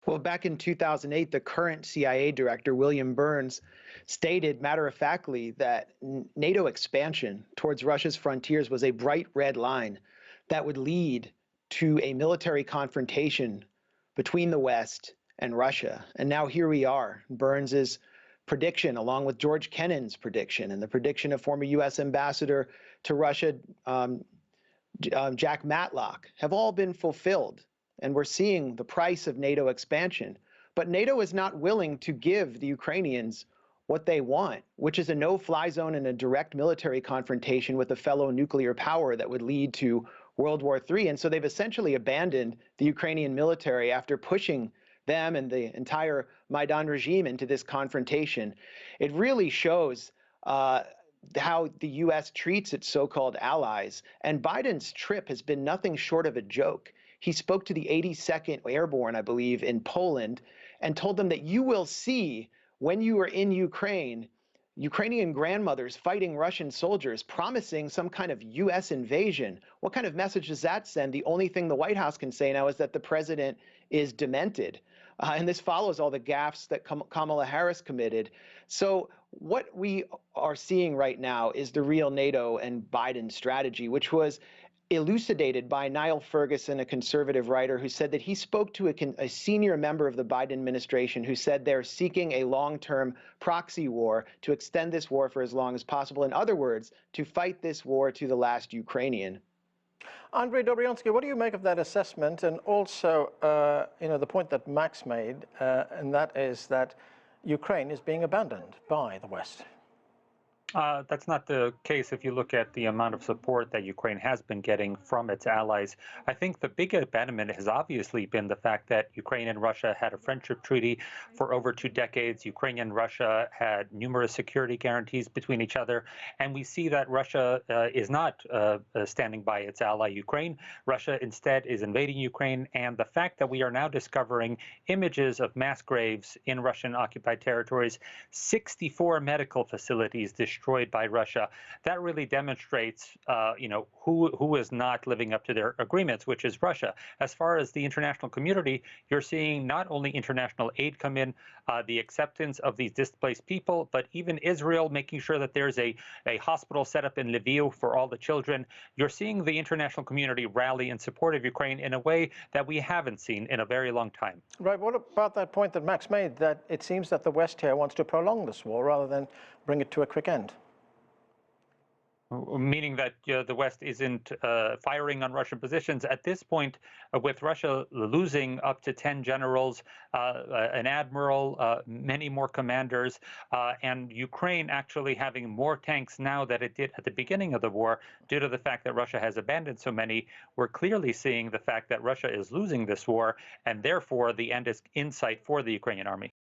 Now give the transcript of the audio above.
Well, back in 2008, the current CIA director, William Burns, stated matter-of-factly that NATO expansion towards Russia's frontiers was a bright red line that would lead to a military confrontation between the West and Russia. And now here we are. Burns's prediction, along with George Kennan's prediction and the prediction of former U.S. Ambassador to Russia, Jack Matlock, have all been fulfilled. And we're seeing the price of NATO expansion. But NATO is not willing to give the Ukrainians what they want, which is a no-fly zone and a direct military confrontation with a fellow nuclear power that would lead to World War III. And so they've essentially abandoned the Ukrainian military after pushing them and the entire Maidan regime into this confrontation. It really shows how the U.S. treats its so-called allies. And Biden's trip has been nothing short of a joke. He spoke to the 82nd Airborne, I believe, in Poland, and told them that you will see when you are in Ukraine, Ukrainian grandmothers fighting Russian soldiers, promising some kind of U.S. invasion. What kind of message does that send? The only thing the White House can say now is that the president is demented. And this follows all the gaffes that Kamala Harris committed. So what we are seeing right now is the real NATO and Biden strategy, which was elucidated by Niall Ferguson, a conservative writer, who said that he spoke to a senior member of the Biden administration who said they're seeking a long-term proxy war to extend this war for as long as possible. In other words, to fight this war to the last Ukrainian. Andrij Dobriansky, what do you make of that assessment? And also, the point that Max made, and that is that Ukraine is being abandoned by the West. That's not the case if you look at the amount of support that Ukraine has been getting from its allies. I think the big abandonment has obviously been the fact that Ukraine and Russia had a friendship treaty for over 2 decades. Ukraine and Russia had numerous security guarantees between each other. And we see that Russia is not standing by its ally Ukraine. Russia instead is invading Ukraine. And the fact that we are now discovering images of mass graves in Russian-occupied territories, 64 medical facilities destroyed by Russia, that really demonstrates, who is not living up to their agreements, which is Russia. As far as the international community, you're seeing not only international aid come in, the acceptance of these displaced people, but even Israel making sure that there's a hospital set up in Lviv for all the children. You're seeing the international community rally in support of Ukraine in a way that we haven't seen in a very long time. Right. What about that point that Max made, that it seems that the West here wants to prolong this war rather than bring it to a quick end? Meaning that the West isn't firing on Russian positions. At this point, with Russia losing up to 10 generals, an admiral, many more commanders, and Ukraine actually having more tanks now than it did at the beginning of the war, due to the fact that Russia has abandoned so many, we're clearly seeing the fact that Russia is losing this war, and therefore the end is in sight for the Ukrainian army.